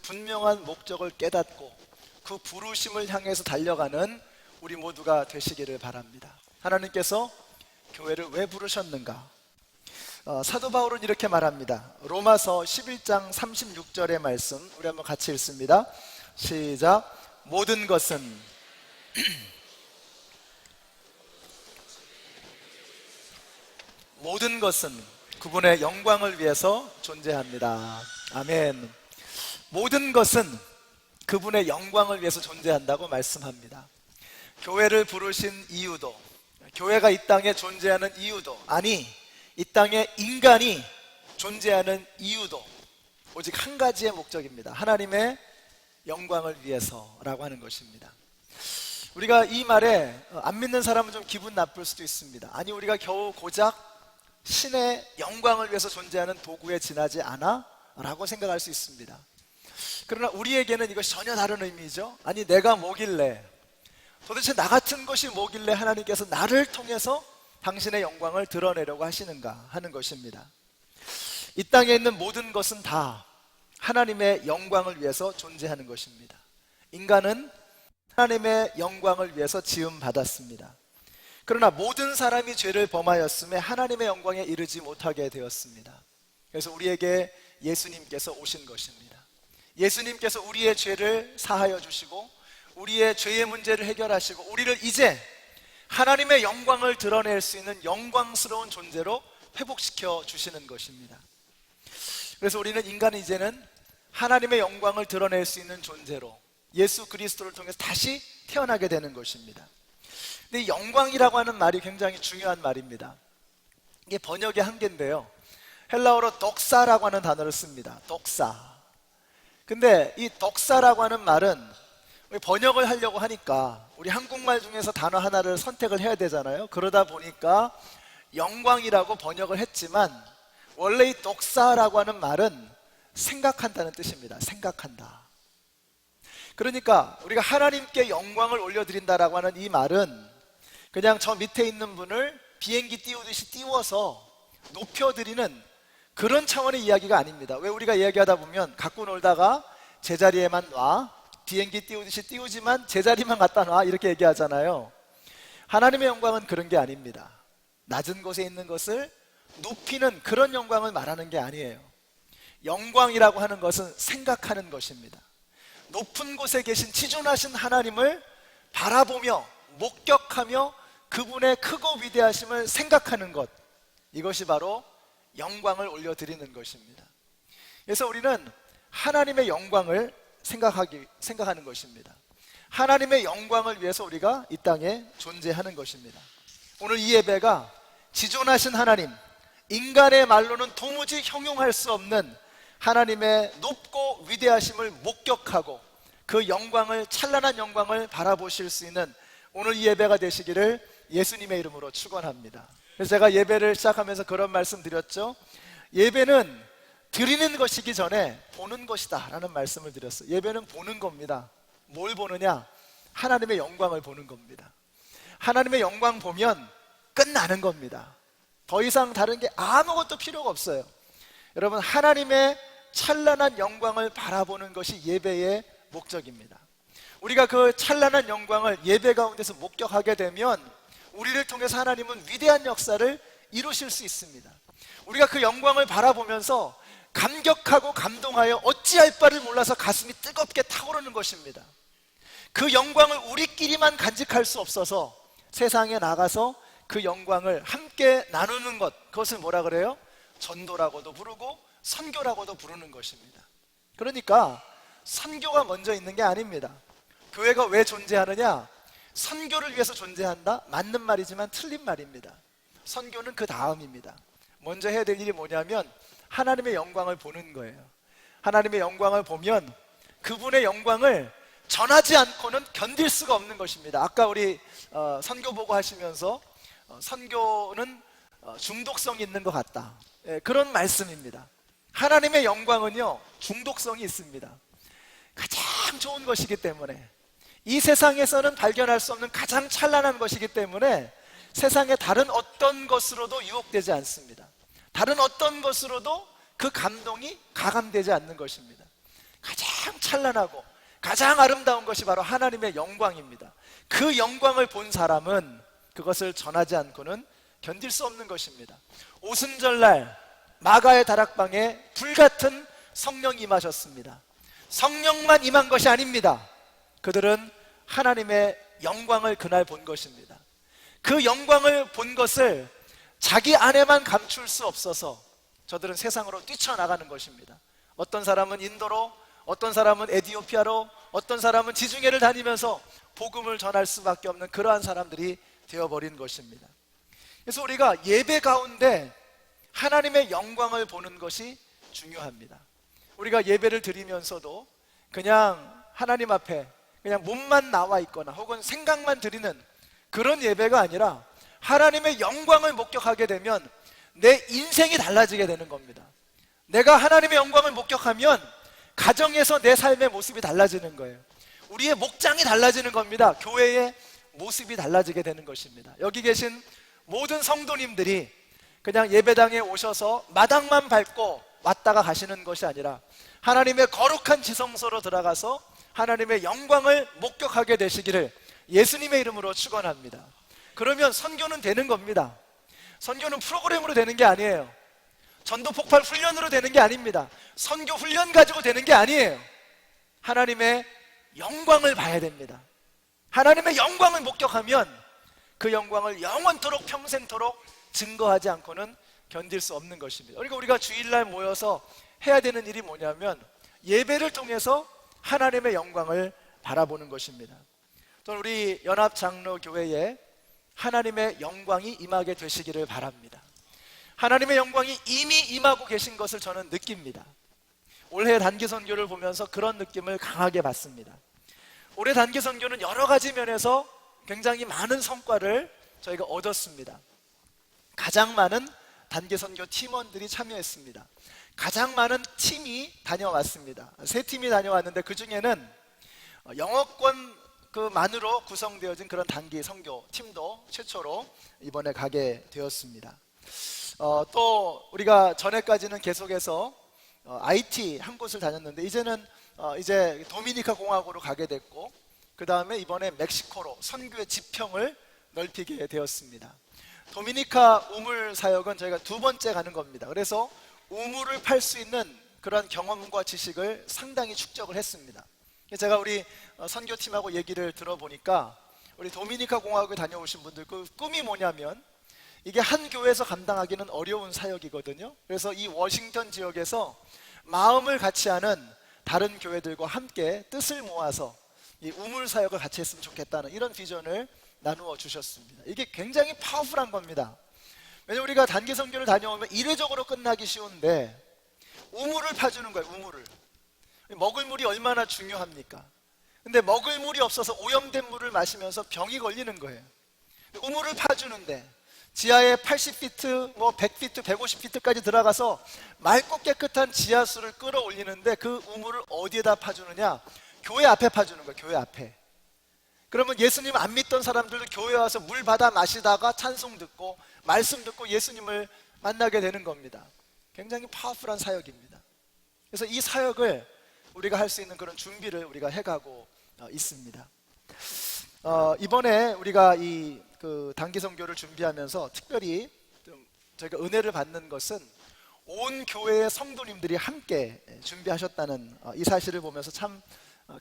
분명한 목적을 깨닫고 그 부르심을 향해서 달려가는 우리 모두가 되시기를 바랍니다. 하나님께서 교회를 왜 부르셨는가? 사도 바울은 이렇게 말합니다. 로마서 11장 36절의 말씀 우리 한번 같이 읽습니다. 시작. 모든 것은 모든 것은 그분의 영광을 위해서 존재합니다. 아멘. 모든 것은 그분의 영광을 위해서 존재한다고 말씀합니다. 교회를 부르신 이유도, 교회가 이 땅에 존재하는 이유도, 아니 이 땅에 인간이 존재하는 이유도 오직 한 가지의 목적입니다. 하나님의 영광을 위해서라고 하는 것입니다. 우리가 이 말에 안 믿는 사람은 좀 기분 나쁠 수도 있습니다. 아니 우리가 겨우 고작 신의 영광을 위해서 존재하는 도구에 지나지 않아? 라고 생각할 수 있습니다. 그러나 우리에게는 이것이 전혀 다른 의미죠. 아니 내가 뭐길래, 도대체 나 같은 것이 뭐길래 하나님께서 나를 통해서 당신의 영광을 드러내려고 하시는가 하는 것입니다. 이 땅에 있는 모든 것은 다 하나님의 영광을 위해서 존재하는 것입니다. 인간은 하나님의 영광을 위해서 지음받았습니다. 그러나 모든 사람이 죄를 범하였음에 하나님의 영광에 이르지 못하게 되었습니다. 그래서 우리에게 예수님께서 오신 것입니다. 예수님께서 우리의 죄를 사하여 주시고 우리의 죄의 문제를 해결하시고 우리를 이제 하나님의 영광을 드러낼 수 있는 영광스러운 존재로 회복시켜 주시는 것입니다. 그래서 우리는 인간은 이제는 하나님의 영광을 드러낼 수 있는 존재로 예수 그리스도를 통해서 다시 태어나게 되는 것입니다. 근데 이 영광이라고 하는 말이 굉장히 중요한 말입니다. 이게 번역의 한계인데요, 헬라어로 덕사라고 하는 단어를 씁니다. 덕사. 근데 이 덕사라고 하는 말은 번역을 하려고 하니까 우리 한국말 중에서 단어 하나를 선택을 해야 되잖아요. 그러다 보니까 영광이라고 번역을 했지만 원래 이 덕사라고 하는 말은 생각한다는 뜻입니다. 생각한다. 그러니까 우리가 하나님께 영광을 올려드린다라고 하는 이 말은 그냥 저 밑에 있는 분을 비행기 띄우듯이 띄워서 높여드리는 그런 차원의 이야기가 아닙니다. 왜 우리가 이야기하다 보면 갖고 놀다가 제자리에만 놔, 비행기 띄우듯이 띄우지만 제자리만 갖다 놔 이렇게 얘기하잖아요. 하나님의 영광은 그런 게 아닙니다. 낮은 곳에 있는 것을 높이는 그런 영광을 말하는 게 아니에요. 영광이라고 하는 것은 생각하는 것입니다. 높은 곳에 계신 지존하신 하나님을 바라보며 목격하며 그분의 크고 위대하심을 생각하는 것, 이것이 바로 영광을 올려드리는 것입니다. 그래서 우리는 하나님의 영광을 생각하는 것입니다. 하나님의 영광을 위해서 우리가 이 땅에 존재하는 것입니다. 오늘 이 예배가 지존하신 하나님, 인간의 말로는 도무지 형용할 수 없는 하나님의 높고 위대하심을 목격하고 그 영광을, 찬란한 영광을 바라보실 수 있는 오늘 이 예배가 되시기를 예수님의 이름으로 축원합니다. 그래서 제가 예배를 시작하면서 그런 말씀 드렸죠. 예배는 드리는 것이기 전에 보는 것이다 라는 말씀을 드렸어요. 예배는 보는 겁니다. 뭘 보느냐? 하나님의 영광을 보는 겁니다. 하나님의 영광 보면 끝나는 겁니다. 더 이상 다른 게 아무것도 필요가 없어요. 여러분, 하나님의 찬란한 영광을 바라보는 것이 예배의 목적입니다. 우리가 그 찬란한 영광을 예배 가운데서 목격하게 되면 우리를 통해서 하나님은 위대한 역사를 이루실 수 있습니다. 우리가 그 영광을 바라보면서 감격하고 감동하여 어찌할 바를 몰라서 가슴이 뜨겁게 타오르는 것입니다. 그 영광을 우리끼리만 간직할 수 없어서 세상에 나가서 그 영광을 함께 나누는 것, 그것을 뭐라 그래요? 전도라고도 부르고 선교라고도 부르는 것입니다. 그러니까 선교가 먼저 있는 게 아닙니다. 교회가 왜 존재하느냐? 선교를 위해서 존재한다? 맞는 말이지만 틀린 말입니다. 선교는 그 다음입니다. 먼저 해야 될 일이 뭐냐면 하나님의 영광을 보는 거예요. 하나님의 영광을 보면 그분의 영광을 전하지 않고는 견딜 수가 없는 것입니다. 아까 우리 선교 보고 하시면서 선교는 중독성이 있는 것 같다, 그런 말씀입니다. 하나님의 영광은요, 중독성이 있습니다. 가장 좋은 것이기 때문에, 이 세상에서는 발견할 수 없는 가장 찬란한 것이기 때문에 세상의 다른 어떤 것으로도 유혹되지 않습니다. 다른 어떤 것으로도 그 감동이 가감되지 않는 것입니다. 가장 찬란하고 가장 아름다운 것이 바로 하나님의 영광입니다. 그 영광을 본 사람은 그것을 전하지 않고는 견딜 수 없는 것입니다. 오순절날 마가의 다락방에 불같은 성령이 임하셨습니다. 성령만 임한 것이 아닙니다. 그들은 하나님의 영광을 그날 본 것입니다. 그 영광을 본 것을 자기 안에만 감출 수 없어서 저들은 세상으로 뛰쳐나가는 것입니다. 어떤 사람은 인도로, 어떤 사람은 에티오피아로, 어떤 사람은 지중해를 다니면서 복음을 전할 수밖에 없는 그러한 사람들이 되어버린 것입니다. 그래서 우리가 예배 가운데 하나님의 영광을 보는 것이 중요합니다. 우리가 예배를 드리면서도 그냥 하나님 앞에 그냥 몸만 나와 있거나 혹은 생각만 드리는 그런 예배가 아니라 하나님의 영광을 목격하게 되면 내 인생이 달라지게 되는 겁니다. 내가 하나님의 영광을 목격하면 가정에서 내 삶의 모습이 달라지는 거예요. 우리의 목장이 달라지는 겁니다. 교회의 모습이 달라지게 되는 것입니다. 여기 계신 모든 성도님들이 그냥 예배당에 오셔서 마당만 밟고 왔다가 가시는 것이 아니라 하나님의 거룩한 지성소로 들어가서 하나님의 영광을 목격하게 되시기를 예수님의 이름으로 축원합니다. 그러면 선교는 되는 겁니다. 선교는 프로그램으로 되는 게 아니에요. 전도 폭발 훈련으로 되는 게 아닙니다. 선교 훈련 가지고 되는 게 아니에요. 하나님의 영광을 봐야 됩니다. 하나님의 영광을 목격하면 그 영광을 영원토록 평생토록 증거하지 않고는 견딜 수 없는 것입니다. 그러니까 우리가 주일날 모여서 해야 되는 일이 뭐냐면 예배를 통해서 하나님의 영광을 바라보는 것입니다. 또 우리 연합장로교회에 하나님의 영광이 임하게 되시기를 바랍니다. 하나님의 영광이 이미 임하고 계신 것을 저는 느낍니다. 올해 단기 선교를 보면서 그런 느낌을 강하게 받습니다. 올해 단기 선교는 여러 가지 면에서 굉장히 많은 성과를 저희가 얻었습니다. 가장 많은 단기 선교 팀원들이 참여했습니다. 가장 많은 팀이 다녀왔습니다. 3팀이 다녀왔는데 그 중에는 영어권 만으로 구성되어진 그런 단기 선교 팀도 최초로 이번에 가게 되었습니다. 또 우리가 전에까지는 계속해서 IT 한 곳을 다녔는데 이제는 이제 도미니카 공화국으로 가게 됐고 그 다음에 이번에 멕시코로 선교의 지평을 넓히게 되었습니다. 도미니카 우물 사역은 저희가 2번째 가는 겁니다. 그래서 우물을 팔 수 있는 그런 경험과 지식을 상당히 축적을 했습니다. 제가 우리 선교팀하고 얘기를 들어보니까 우리 도미니카 공화국에 다녀오신 분들 그 꿈이 뭐냐면 이게 한 교회에서 감당하기는 어려운 사역이거든요. 그래서 이 워싱턴 지역에서 마음을 같이 하는 다른 교회들과 함께 뜻을 모아서 이 우물 사역을 같이 했으면 좋겠다는 이런 비전을 나누어 주셨습니다. 이게 굉장히 파워풀한 겁니다. 왜냐면 우리가 단기 선교를 다녀오면 이례적으로 끝나기 쉬운데 우물을 파주는 거예요. 우물을. 먹을 물이 얼마나 중요합니까? 근데 먹을 물이 없어서 오염된 물을 마시면서 병이 걸리는 거예요. 우물을 파주는데 지하에 80피트, 100피트, 150피트까지 들어가서 맑고 깨끗한 지하수를 끌어올리는데 그 우물을 어디에다 파주느냐? 교회 앞에 파주는 거예요. 교회 앞에. 그러면 예수님 안 믿던 사람들도 교회 와서 물 받아 마시다가 찬송 듣고 말씀 듣고 예수님을 만나게 되는 겁니다. 굉장히 파워풀한 사역입니다. 그래서 이 사역을 우리가 할 수 있는 그런 준비를 우리가 해가고 있습니다. 이번에 우리가 그 단기 선교를 준비하면서 특별히 좀 저희가 은혜를 받는 것은 온 교회의 성도님들이 함께 준비하셨다는 이 사실을 보면서 참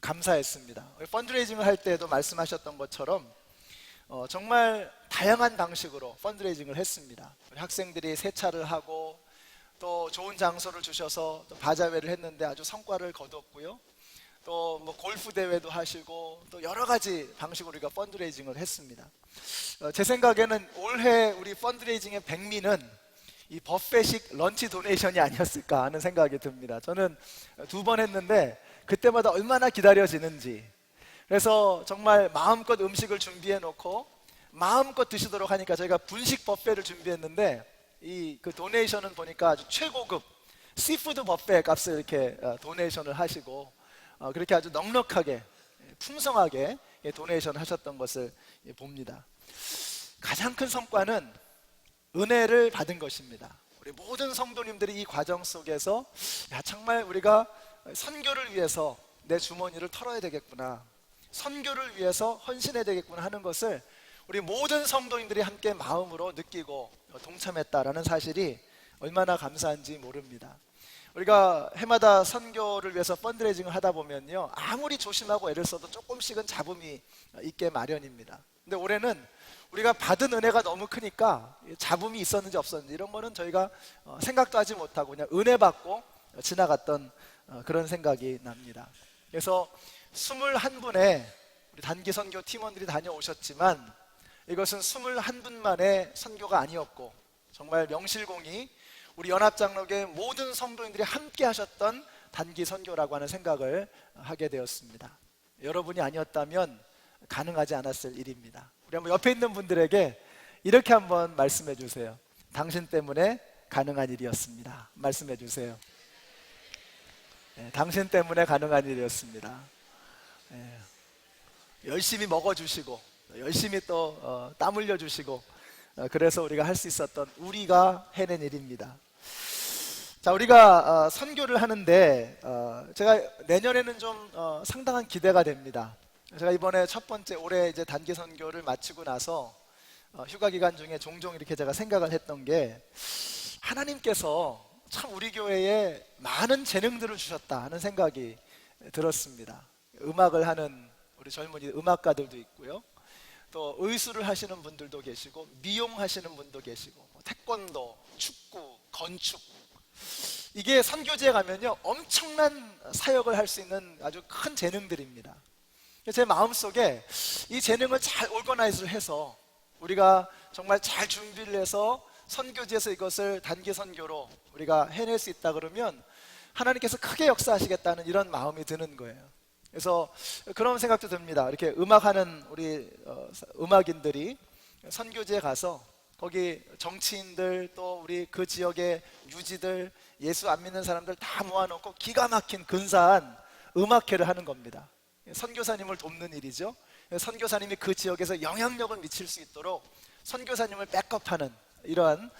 감사했습니다. 펀드레이징을 할 때도 말씀하셨던 것처럼 정말 다양한 방식으로 펀드레이징을 했습니다. 우리 학생들이 세차를 하고 또 좋은 장소를 주셔서 또 바자회를 했는데 아주 성과를 거뒀고요. 또 골프 대회도 하시고 또 여러 가지 방식으로 우리가 펀드레이징을 했습니다. 제 생각에는 올해 우리 펀드레이징의 백미는 이 버페식 런치 도네이션이 아니었을까 하는 생각이 듭니다. 저는 2번 했는데 그때마다 얼마나 기다려지는지. 그래서 정말 마음껏 음식을 준비해 놓고 마음껏 드시도록 하니까 저희가 분식 버페를 준비했는데 그 도네이션은 보니까 아주 최고급 시푸드 버페 값을 이렇게 도네이션을 하시고 그렇게 아주 넉넉하게 풍성하게 도네이션 하셨던 것을 봅니다. 가장 큰 성과는 은혜를 받은 것입니다. 우리 모든 성도님들이 이 과정 속에서 정말 우리가 선교를 위해서 내 주머니를 털어야 되겠구나, 선교를 위해서 헌신해야 되겠구나 하는 것을 우리 모든 성도인들이 함께 마음으로 느끼고 동참했다라는 사실이 얼마나 감사한지 모릅니다. 우리가 해마다 선교를 위해서 펀드레이징을 하다 보면요, 아무리 조심하고 애를 써도 조금씩은 잡음이 있게 마련입니다. 근데 올해는 우리가 받은 은혜가 너무 크니까 잡음이 있었는지 없었는지 이런 거는 저희가 생각도 하지 못하고 그냥 은혜 받고 지나갔던 그런 생각이 납니다. 그래서 21분의 우리 단기 선교 팀원들이 다녀오셨지만 이것은 21분만의 선교가 아니었고 정말 명실공히 우리 연합장로교회 모든 성도인들이 함께 하셨던 단기 선교라고 하는 생각을 하게 되었습니다. 여러분이 아니었다면 가능하지 않았을 일입니다. 우리 한번 옆에 있는 분들에게 이렇게 한번 말씀해 주세요. 당신 때문에 가능한 일이었습니다. 말씀해 주세요. 네, 당신 때문에 가능한 일이었습니다. 네, 열심히 먹어주시고 열심히 또 땀 흘려주시고 그래서 우리가 할 수 있었던, 우리가 해낸 일입니다. 자, 우리가 선교를 하는데 제가 내년에는 좀 상당한 기대가 됩니다. 제가 이번에 첫 번째 올해 이제 단기 선교를 마치고 나서 휴가 기간 중에 종종 이렇게 제가 생각을 했던 게, 하나님께서 참 우리 교회에 많은 재능들을 주셨다 하는 생각이 들었습니다. 음악을 하는 우리 젊은이 음악가들도 있고요, 또 의수를 하시는 분들도 계시고 미용하시는 분도 계시고 태권도, 축구, 건축, 이게 선교지에 가면요 엄청난 사역을 할 수 있는 아주 큰 재능들입니다. 제 마음속에 이 재능을 잘 오거나이즈를 해서 우리가 정말 잘 준비를 해서 선교지에서 이것을 단기 선교로 우리가 해낼 수 있다 그러면 하나님께서 크게 역사하시겠다는 이런 마음이 드는 거예요. 그래서 그런 생각도 듭니다. 이렇게 음악하는 우리 음악인들이 선교지에 가서 거기 정치인들, 또 우리 그 지역의 유지들, 예수 안 믿는 사람들 다 모아놓고 기가 막힌 근사한 음악회를 하는 겁니다. 선교사님을 돕는 일이죠. 선교사님이 그 지역에서 영향력을 미칠 수 있도록 선교사님을 백업하는 이러한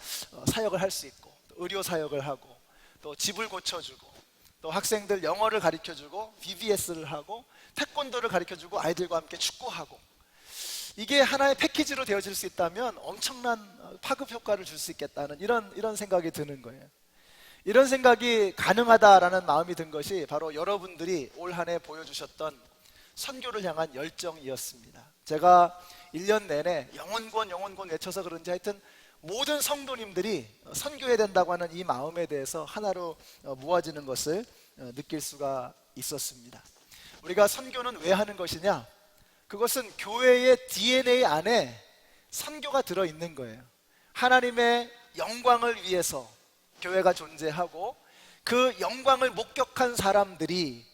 사역을 할 수 있고, 또 의료 사역을 하고, 또 집을 고쳐주고, 또 학생들 영어를 가르쳐주고, VBS를 하고, 태권도를 가르쳐주고, 아이들과 함께 축구하고, 이게 하나의 패키지로 되어질 수 있다면 엄청난 파급 효과를 줄 수 있겠다는 이런 생각이 드는 거예요. 이런 생각이 가능하다라는 마음이 든 것이 바로 여러분들이 올 한 해 보여주셨던 선교를 향한 열정이었습니다. 제가 1년 내내 영혼권 외쳐서 그런지 하여튼 모든 성도님들이 선교해야 된다고 하는 이 마음에 대해서 하나로 모아지는 것을 느낄 수가 있었습니다. 우리가 선교는 왜 하는 것이냐? 그것은 교회의 DNA 안에 선교가 들어있는 거예요. 하나님의 영광을 위해서 교회가 존재하고, 그 영광을 목격한 사람들이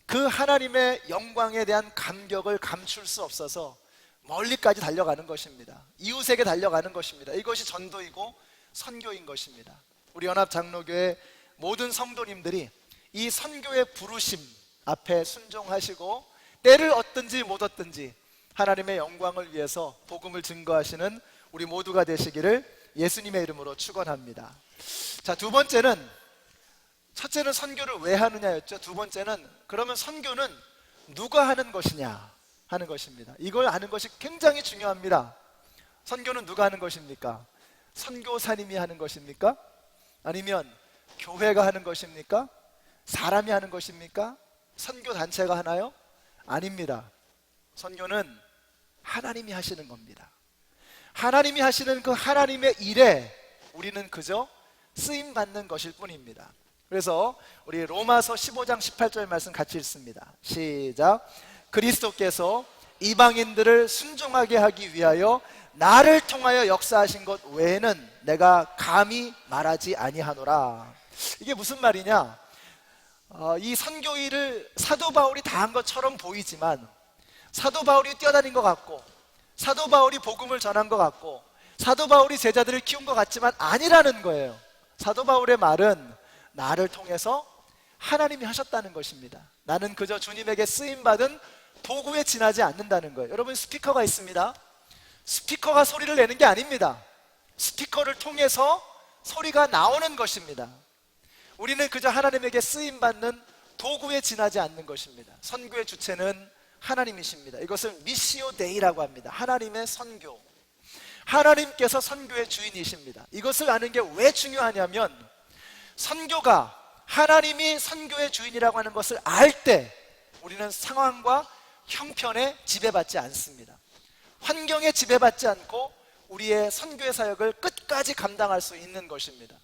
그 하나님의 영광에 대한 감격을 감출 수 없어서 멀리까지 달려가는 것입니다. 이웃에게 달려가는 것입니다. 이것이 전도이고 선교인 것입니다. 우리 연합장로교회 모든 성도님들이 이 선교의 부르심 앞에 순종하시고 때를 얻든지 못 얻든지 하나님의 영광을 위해서 복음을 증거하시는 우리 모두가 되시기를 예수님의 이름으로 축원합니다. 자, 두 번째는, 첫째는 선교를 왜 하느냐였죠. 두 번째는 그러면 선교는 누가 하는 것이냐 하는 것입니다. 이걸 아는 것이 굉장히 중요합니다. 선교는 누가 하는 것입니까? 선교사님이 하는 것입니까? 아니면 교회가 하는 것입니까? 사람이 하는 것입니까? 선교단체가 하나요? 아닙니다. 선교는 하나님이 하시는 겁니다. 하나님이 하시는 그 하나님의 일에 우리는 그저 쓰임받는 것일 뿐입니다. 그래서 우리 로마서 15장 18절 말씀 같이 읽습니다. 시작. 그리스도께서 이방인들을 순종하게 하기 위하여 나를 통하여 역사하신 것 외에는 내가 감히 말하지 아니하노라. 이게 무슨 말이냐? 이 선교 일을 사도 바울이 다 한 것처럼 보이지만, 사도 바울이 뛰어다닌 것 같고, 사도 바울이 복음을 전한 것 같고, 사도 바울이 제자들을 키운 것 같지만 아니라는 거예요. 사도 바울의 말은 나를 통해서 하나님이 하셨다는 것입니다. 나는 그저 주님에게 쓰임받은 도구에 지나지 않는다는 거예요. 여러분, 스피커가 있습니다. 스피커가 소리를 내는 게 아닙니다. 스피커를 통해서 소리가 나오는 것입니다. 우리는 그저 하나님에게 쓰임받는 도구에 지나지 않는 것입니다. 선교의 주체는 하나님이십니다. 이것을 미시오 데이라고 합니다. 하나님의 선교. 하나님께서 선교의 주인이십니다. 이것을 아는 게 왜 중요하냐면, 선교가 하나님이 선교의 주인이라고 하는 것을 알 때 우리는 상황과 형편에 지배받지 않습니다. 환경에 지배받지 않고 우리의 선교의 사역을 끝까지 감당할 수 있는 것입니다.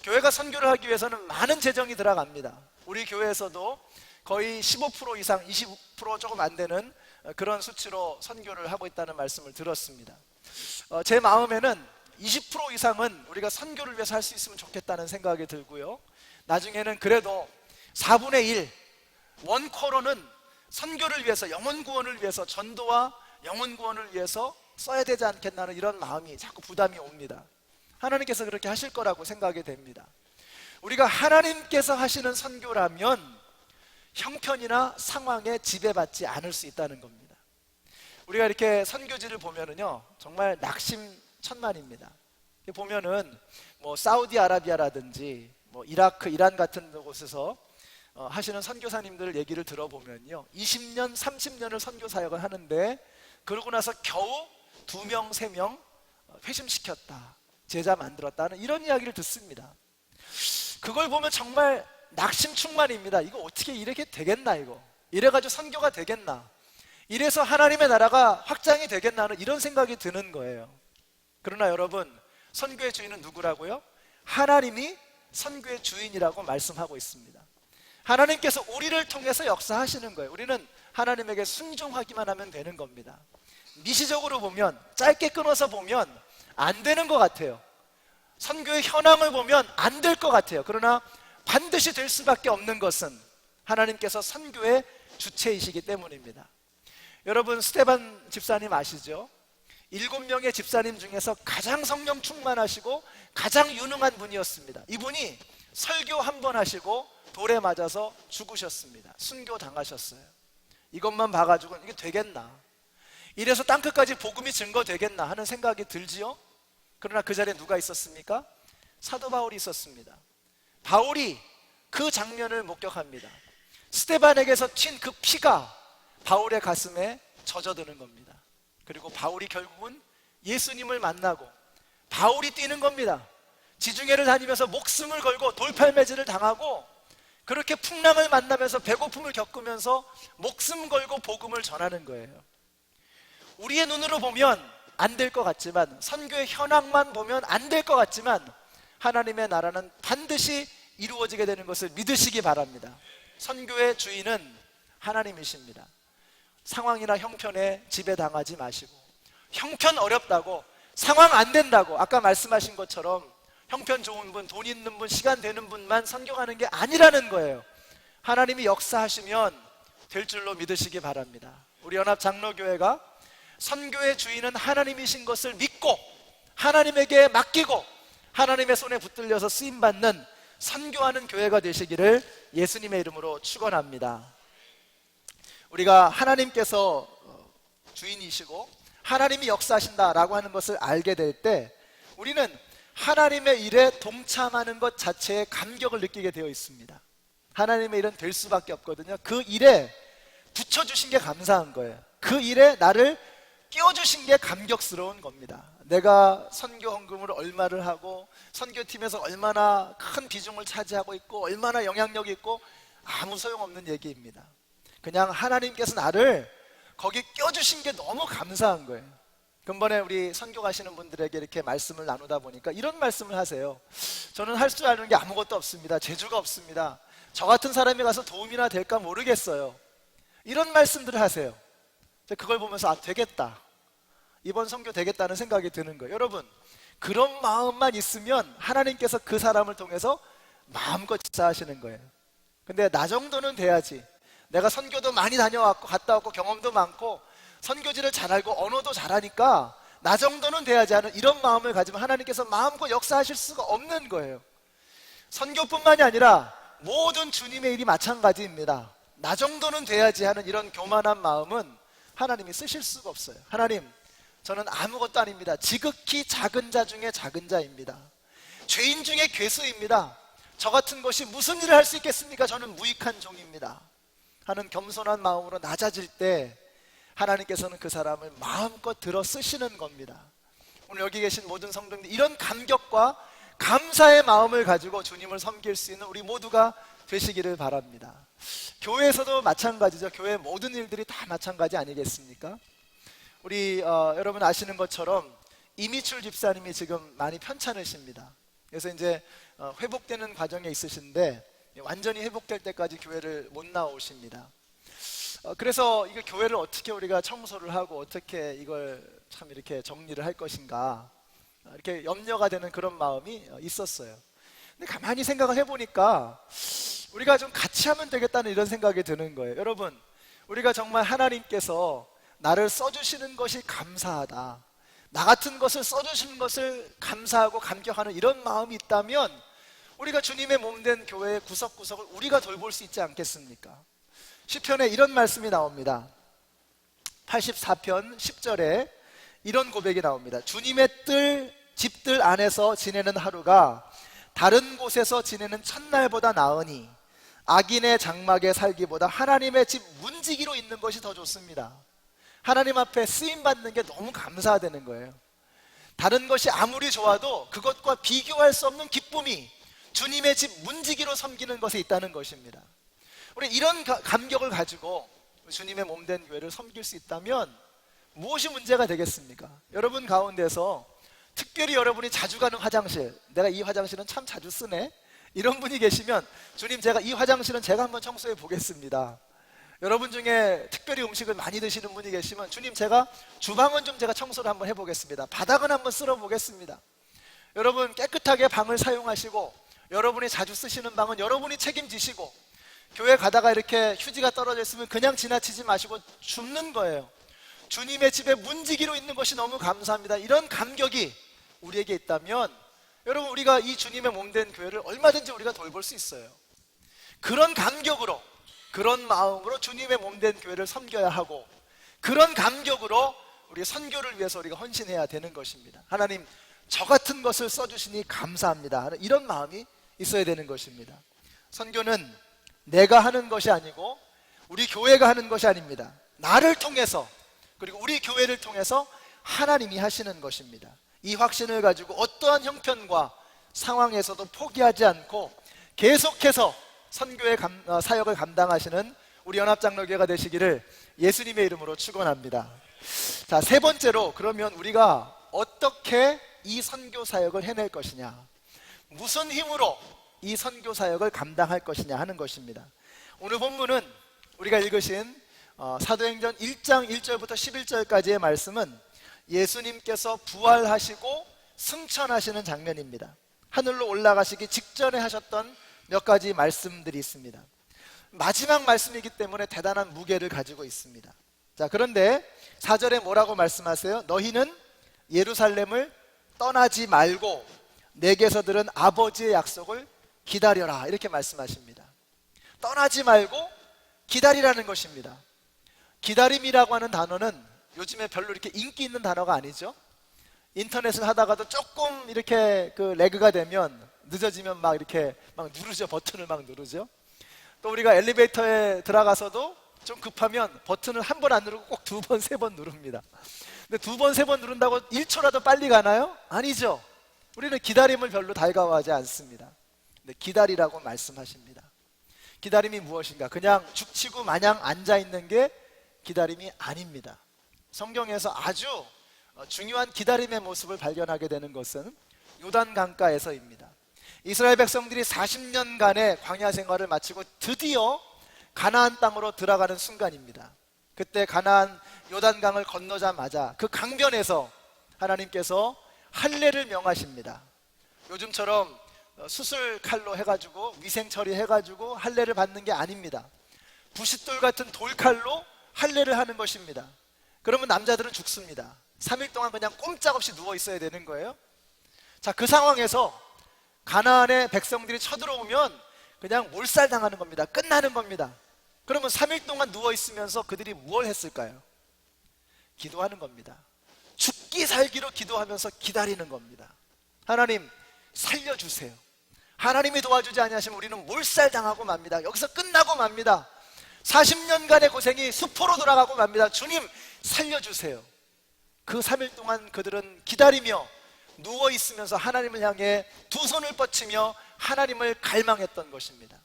교회가 선교를 하기 위해서는 많은 재정이 들어갑니다. 우리 교회에서도 거의 15% 이상, 20% 조금 안 되는 그런 수치로 선교를 하고 있다는 말씀을 들었습니다. 제 마음에는 20% 이상은 우리가 선교를 위해서 할 수 있으면 좋겠다는 생각이 들고요, 나중에는 그래도 4분의 1, 원쿼러는 선교를 위해서, 영혼 구원을 위해서, 전도와 영혼 구원을 위해서 써야 되지 않겠나는 이런 마음이 자꾸 부담이 옵니다. 하나님께서 그렇게 하실 거라고 생각이 됩니다. 우리가 하나님께서 하시는 선교라면 형편이나 상황에 지배받지 않을 수 있다는 겁니다. 우리가 이렇게 선교지를 보면은요, 정말 낙심천만입니다. 보면은 뭐 사우디아라비아라든지 뭐 이라크, 이란 같은 곳에서 하시는 선교사님들 얘기를 들어보면요, 20년, 30년을 선교 사역을 하는데 그러고 나서 겨우 2명, 3명 회심시켰다, 제자 만들었다는 이런 이야기를 듣습니다. 그걸 보면 정말 낙심충만입니다. 이거 어떻게 이렇게 되겠나, 이거 이래가지고 선교가 되겠나, 이래서 하나님의 나라가 확장이 되겠나 하는 이런 생각이 드는 거예요. 그러나 여러분, 선교의 주인은 누구라고요? 하나님이 선교의 주인이라고 말씀하고 있습니다. 하나님께서 우리를 통해서 역사하시는 거예요. 우리는 하나님에게 순종하기만 하면 되는 겁니다. 미시적으로 보면, 짧게 끊어서 보면 안 되는 것 같아요. 선교의 현황을 보면 안 될 것 같아요. 그러나 반드시 될 수밖에 없는 것은 하나님께서 선교의 주체이시기 때문입니다. 여러분, 스데반 집사님 아시죠? 7명의 집사님 중에서 가장 성령 충만하시고 가장 유능한 분이었습니다. 이분이 설교 한 번 하시고 돌에 맞아서 죽으셨습니다. 순교 당하셨어요. 이것만 봐가지고 이게 되겠나, 이래서 땅끝까지 복음이 증거되겠나 하는 생각이 들지요. 그러나 그 자리에 누가 있었습니까? 사도 바울이 있었습니다. 바울이 그 장면을 목격합니다. 스데반에게서 튄 그 피가 바울의 가슴에 젖어드는 겁니다. 그리고 바울이 결국은 예수님을 만나고 바울이 뛰는 겁니다. 지중해를 다니면서 목숨을 걸고 돌팔매질을 당하고 그렇게 풍랑을 만나면서 배고픔을 겪으면서 목숨 걸고 복음을 전하는 거예요. 우리의 눈으로 보면 안 될 것 같지만, 선교의 현황만 보면 안 될 것 같지만, 하나님의 나라는 반드시 이루어지게 되는 것을 믿으시기 바랍니다. 선교의 주인은 하나님이십니다. 상황이나 형편에 지배당하지 마시고, 형편 어렵다고, 상황 안 된다고 아까 말씀하신 것처럼 형편 좋은 분, 돈 있는 분, 시간 되는 분만 선교하는 게 아니라는 거예요. 하나님이 역사하시면 될 줄로 믿으시기 바랍니다. 우리 연합장로교회가 선교의 주인은 하나님이신 것을 믿고 하나님에게 맡기고 하나님의 손에 붙들려서 쓰임받는 선교하는 교회가 되시기를 예수님의 이름으로 축원합니다. 우리가 하나님께서 주인이시고 하나님이 역사하신다라고 하는 것을 알게 될 때 우리는 하나님의 일에 동참하는 것 자체에 감격을 느끼게 되어 있습니다. 하나님의 일은 될 수밖에 없거든요. 그 일에 붙여주신 게 감사한 거예요. 그 일에 나를 끼워주신 게 감격스러운 겁니다. 내가 선교 헌금을 얼마를 하고 선교팀에서 얼마나 큰 비중을 차지하고 있고 얼마나 영향력이 있고 아무 소용없는 얘기입니다. 그냥 하나님께서 나를 거기 껴주신 게 너무 감사한 거예요. 근번에 우리 선교 가시는 분들에게 이렇게 말씀을 나누다 보니까 이런 말씀을 하세요. 저는 할 줄 아는 게 아무것도 없습니다. 재주가 없습니다. 저 같은 사람이 가서 도움이나 될까 모르겠어요. 이런 말씀들을 하세요. 그걸 보면서 되겠다, 이번 선교 되겠다는 생각이 드는 거예요. 여러분, 그런 마음만 있으면 하나님께서 그 사람을 통해서 마음껏 역사하시는 거예요. 근데 나 정도는 돼야지, 내가 선교도 많이 다녀왔고 갔다 왔고 경험도 많고 선교지를 잘 알고 언어도 잘하니까 나 정도는 돼야지 하는 이런 마음을 가지면 하나님께서 마음껏 역사하실 수가 없는 거예요. 선교뿐만이 아니라 모든 주님의 일이 마찬가지입니다. 나 정도는 돼야지 하는 이런 교만한 마음은 하나님이 쓰실 수가 없어요. 하나님, 저는 아무것도 아닙니다. 지극히 작은 자 중에 작은 자입니다. 죄인 중에 괴수입니다. 저 같은 것이 무슨 일을 할 수 있겠습니까? 저는 무익한 종입니다 하는 겸손한 마음으로 낮아질 때 하나님께서는 그 사람을 마음껏 들어 쓰시는 겁니다. 오늘 여기 계신 모든 성도님들, 이런 감격과 감사의 마음을 가지고 주님을 섬길 수 있는 우리 모두가 되시기를 바랍니다. 교회에서도 마찬가지죠. 교회 모든 일들이 다 마찬가지 아니겠습니까? 우리 여러분 아시는 것처럼 이미출 집사님이 지금 많이 편찮으십니다. 그래서 이제 회복되는 과정에 있으신데 완전히 회복될 때까지 교회를 못 나오십니다. 그래서 이거 교회를 어떻게 우리가 청소를 하고 어떻게 이걸 참 이렇게 정리를 할 것인가 이렇게 염려가 되는 그런 마음이 있었어요. 근데 가만히 생각을 해보니까 우리가 좀 같이 하면 되겠다는 이런 생각이 드는 거예요. 여러분, 우리가 정말 하나님께서 나를 써주시는 것이 감사하다, 나 같은 것을 써주시는 것을 감사하고 감격하는 이런 마음이 있다면 우리가 주님의 몸된 교회의 구석구석을 우리가 돌볼 수 있지 않겠습니까? 시편에 이런 말씀이 나옵니다. 84편 10절에 이런 고백이 나옵니다. 주님의 집들 안에서 지내는 하루가 다른 곳에서 지내는 첫날보다 나으니 악인의 장막에 살기보다 하나님의 집 문지기로 있는 것이 더 좋습니다. 하나님 앞에 쓰임받는 게 너무 감사되는 거예요. 다른 것이 아무리 좋아도 그것과 비교할 수 없는 기쁨이 주님의 집 문지기로 섬기는 것에 있다는 것입니다. 우리 이런 감격을 가지고 주님의 몸된 교회를 섬길 수 있다면 무엇이 문제가 되겠습니까? 여러분 가운데서 특별히 여러분이 자주 가는 화장실, 내가 이 화장실은 참 자주 쓰네, 이런 분이 계시면 주님, 제가 이 화장실은 제가 한번 청소해 보겠습니다. 여러분 중에 특별히 음식을 많이 드시는 분이 계시면 주님, 제가 주방은 좀 제가 청소를 한번 해보겠습니다. 바닥은 한번 쓸어 보겠습니다. 여러분 깨끗하게 방을 사용하시고 여러분이 자주 쓰시는 방은 여러분이 책임지시고, 교회 가다가 이렇게 휴지가 떨어져 있으면 그냥 지나치지 마시고 줍는 거예요. 주님의 집에 문지기로 있는 것이 너무 감사합니다. 이런 감격이 우리에게 있다면 여러분, 우리가 이 주님의 몸된 교회를 얼마든지 우리가 돌볼 수 있어요. 그런 감격으로, 그런 마음으로 주님의 몸된 교회를 섬겨야 하고, 그런 감격으로 우리 선교를 위해서 우리가 헌신해야 되는 것입니다. 하나님, 저 같은 것을 써주시니 감사합니다 하는 이런 마음이 있어야 되는 것입니다. 선교는 내가 하는 것이 아니고 우리 교회가 하는 것이 아닙니다. 나를 통해서, 그리고 우리 교회를 통해서 하나님이 하시는 것입니다. 이 확신을 가지고 어떠한 형편과 상황에서도 포기하지 않고 계속해서 선교의 사역을 감당하시는 우리 연합장로교회가 되시기를 예수님의 이름으로 축원합니다. 자, 세 번째로, 그러면 우리가 어떻게 이 선교 사역을 해낼 것이냐, 무슨 힘으로 이 선교 사역을 감당할 것이냐 하는 것입니다. 오늘 본문은 우리가 읽으신 사도행전 1장 1절부터 11절까지의 말씀은 예수님께서 부활하시고 승천하시는 장면입니다. 하늘로 올라가시기 직전에 하셨던 몇 가지 말씀들이 있습니다. 마지막 말씀이기 때문에 대단한 무게를 가지고 있습니다. 자, 그런데 4절에 뭐라고 말씀하세요? 너희는 예루살렘을 떠나지 말고 내게서 들은 아버지의 약속을 기다려라, 이렇게 말씀하십니다. 떠나지 말고 기다리라는 것입니다. 기다림이라고 하는 단어는 요즘에 별로 이렇게 인기 있는 단어가 아니죠. 인터넷을 하다가도 조금 이렇게 그 레그가 되면, 늦어지면 막 이렇게 막 누르죠. 버튼을 막 누르죠. 또 우리가 엘리베이터에 들어가서도 좀 급하면 버튼을 한 번 안 누르고 꼭 두 번, 세 번 누릅니다. 근데 두 번, 세 번 누른다고 1초라도 빨리 가나요? 아니죠. 우리는 기다림을 별로 달가워하지 않습니다. 근데 기다리라고 말씀하십니다. 기다림이 무엇인가? 그냥 죽치고 마냥 앉아있는 게 기다림이 아닙니다. 성경에서 아주 중요한 기다림의 모습을 발견하게 되는 것은 요단 강가에서입니다. 이스라엘 백성들이 40년간의 광야 생활을 마치고 드디어 가나안 땅으로 들어가는 순간입니다. 그때 가나안 요단강을 건너자마자 그 강변에서 하나님께서 할례를 명하십니다. 요즘처럼 수술 칼로 해가지고 위생 처리해가지고 할례를 받는 게 아닙니다. 부싯돌 같은 돌칼로 할례를 하는 것입니다. 그러면 남자들은 죽습니다. 3일 동안 그냥 꼼짝없이 누워 있어야 되는 거예요. 자, 그 상황에서 가나안의 백성들이 쳐들어오면 그냥 몰살당하는 겁니다. 끝나는 겁니다. 그러면 3일 동안 누워 있으면서 그들이 뭘 했을까요? 기도하는 겁니다. 죽기 살기로 기도하면서 기다리는 겁니다. 하나님 살려주세요. 하나님이 도와주지 아니하시면 우리는 몰살당하고 맙니다. 여기서 끝나고 맙니다. 40년간의 고생이 수포로 돌아가고 맙니다. 주님 살려주세요. 그 3일 동안 그들은 기다리며 누워있으면서 하나님을 향해 두 손을 뻗치며 하나님을 갈망했던 것입니다.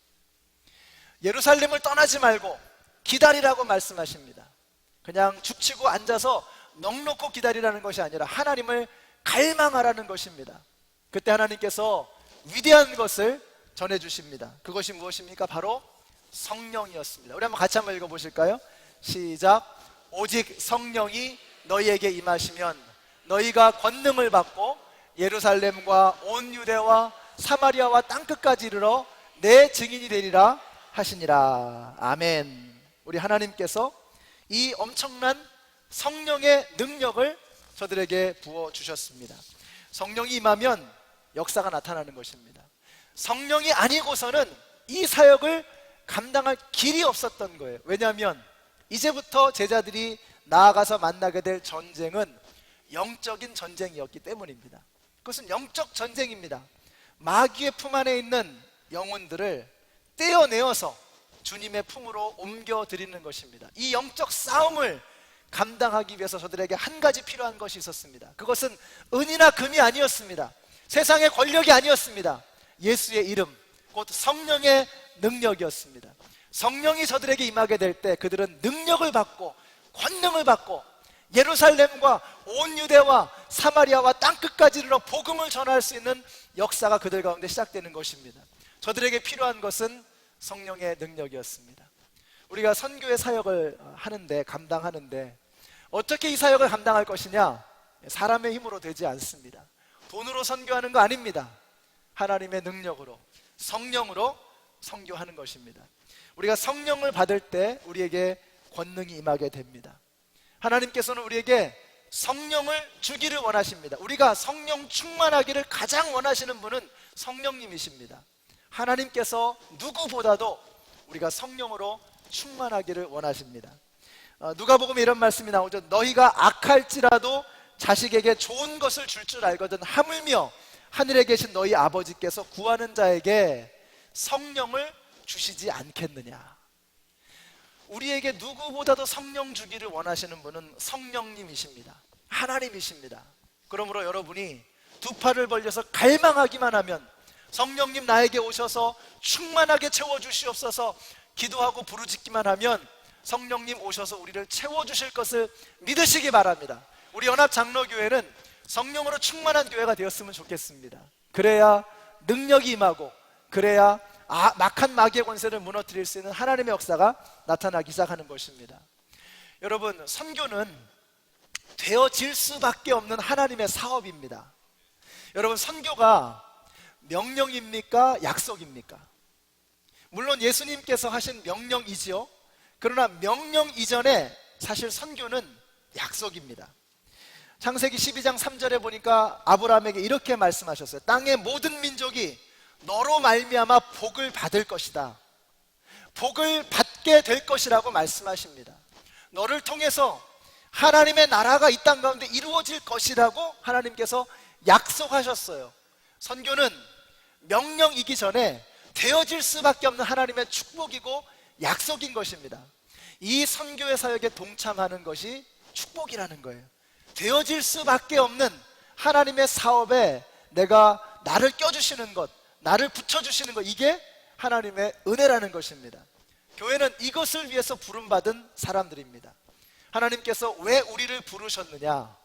예루살렘을 떠나지 말고 기다리라고 말씀하십니다. 그냥 죽치고 앉아서 넋놓고 기다리라는 것이 아니라 하나님을 갈망하라는 것입니다. 그때 하나님께서 위대한 것을 전해주십니다. 그것이 무엇입니까? 바로 성령이었습니다. 우리 같이 한번 읽어보실까요? 시작. 오직 성령이 너희에게 임하시면 너희가 권능을 받고 예루살렘과 온 유대와 사마리아와 땅끝까지 이르러 내 증인이 되리라 하시니라. 아멘. 우리 하나님께서 이 엄청난 성령의 능력을 저들에게 부어주셨습니다. 성령이 임하면 역사가 나타나는 것입니다. 성령이 아니고서는 이 사역을 감당할 길이 없었던 거예요. 왜냐하면 이제부터 제자들이 나아가서 만나게 될 전쟁은 영적인 전쟁이었기 때문입니다. 그것은 영적 전쟁입니다. 마귀의 품 안에 있는 영혼들을 떼어내어서 주님의 품으로 옮겨드리는 것입니다. 이 영적 싸움을 감당하기 위해서 저들에게 한 가지 필요한 것이 있었습니다. 그것은 은이나 금이 아니었습니다. 세상의 권력이 아니었습니다. 예수의 이름, 곧 성령의 능력이었습니다. 성령이 저들에게 임하게 될 때 그들은 능력을 받고 권능을 받고 예루살렘과 온 유대와 사마리아와 땅끝까지 이르러 복음을 전할 수 있는 역사가 그들 가운데 시작되는 것입니다. 저들에게 필요한 것은 성령의 능력이었습니다. 우리가 선교의 사역을 하는데, 감당하는데 어떻게 이 사역을 감당할 것이냐? 사람의 힘으로 되지 않습니다. 돈으로 선교하는 거 아닙니다. 하나님의 능력으로, 성령으로 선교하는 것입니다. 우리가 성령을 받을 때 우리에게 권능이 임하게 됩니다. 하나님께서는 우리에게 성령을 주기를 원하십니다. 우리가 성령 충만하기를 가장 원하시는 분은 성령님이십니다. 하나님께서 누구보다도 우리가 성령으로 충만하기를 원하십니다. 누가복음에 이런 말씀이 나오죠. 너희가 악할지라도 자식에게 좋은 것을 줄 줄 알거든 하물며 하늘에 계신 너희 아버지께서 구하는 자에게 성령을 주시지 않겠느냐. 우리에게 누구보다도 성령 주기를 원하시는 분은 성령님이십니다. 하나님이십니다. 그러므로 여러분이 두 팔을 벌려서 갈망하기만 하면 성령님 나에게 오셔서 충만하게 채워주시옵소서 기도하고 부르짖기만 하면 성령님 오셔서 우리를 채워주실 것을 믿으시기 바랍니다. 우리 연합장로교회는 성령으로 충만한 교회가 되었으면 좋겠습니다. 그래야 능력이 임하고 그래야 막한 마귀의 권세를 무너뜨릴 수 있는 하나님의 역사가 나타나기 시작하는 것입니다. 여러분, 선교는 되어질 수밖에 없는 하나님의 사업입니다. 여러분, 선교가 명령입니까? 약속입니까? 물론 예수님께서 하신 명령이지요. 그러나 명령 이전에 사실 선교는 약속입니다. 창세기 12장 3절에 보니까 아브라함에게 이렇게 말씀하셨어요. 땅의 모든 민족이 너로 말미암아 복을 받을 것이다. 복을 받게 될 것이라고 말씀하십니다. 너를 통해서 하나님의 나라가 이 땅 가운데 이루어질 것이라고 하나님께서 약속하셨어요. 선교는 명령이기 전에 되어질 수밖에 없는 하나님의 축복이고 약속인 것입니다. 이 선교의 사역에 동참하는 것이 축복이라는 거예요. 되어질 수밖에 없는 하나님의 사업에 내가 나를 껴주시는 것, 나를 붙여주시는 것, 이게 하나님의 은혜라는 것입니다. 교회는 이것을 위해서 부름받은 사람들입니다. 하나님께서 왜 우리를 부르셨느냐?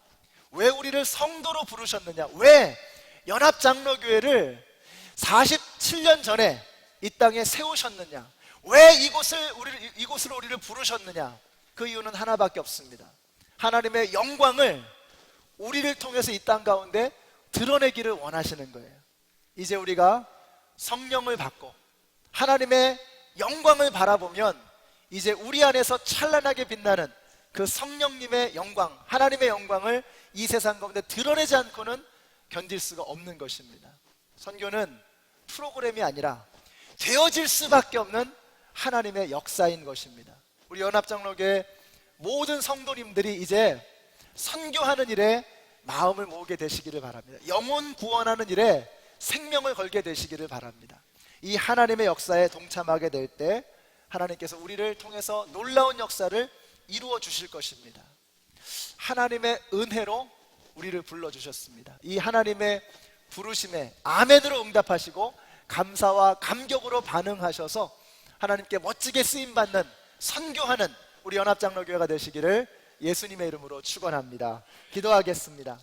왜 우리를 성도로 부르셨느냐? 왜 연합장로교회를 47년 전에 이 땅에 세우셨느냐? 왜 이곳으로 우리를 부르셨느냐? 그 이유는 하나밖에 없습니다. 하나님의 영광을 우리를 통해서 이 땅 가운데 드러내기를 원하시는 거예요. 이제 우리가 성령을 받고 하나님의 영광을 바라보면 이제 우리 안에서 찬란하게 빛나는 그 성령님의 영광, 하나님의 영광을 이 세상 가운데 드러내지 않고는 견딜 수가 없는 것입니다. 선교는 프로그램이 아니라 되어질 수밖에 없는 하나님의 역사인 것입니다. 우리 연합장로교회 모든 성도님들이 이제 선교하는 일에 마음을 모으게 되시기를 바랍니다. 영혼 구원하는 일에 생명을 걸게 되시기를 바랍니다. 이 하나님의 역사에 동참하게 될 때 하나님께서 우리를 통해서 놀라운 역사를 이루어 주실 것입니다. 하나님의 은혜로 우리를 불러주셨습니다. 이 하나님의 부르심에 아멘으로 응답하시고 감사와 감격으로 반응하셔서 하나님께 멋지게 쓰임받는 선교하는 우리 연합장로교회가 되시기를 예수님의 이름으로 축원합니다. 기도하겠습니다.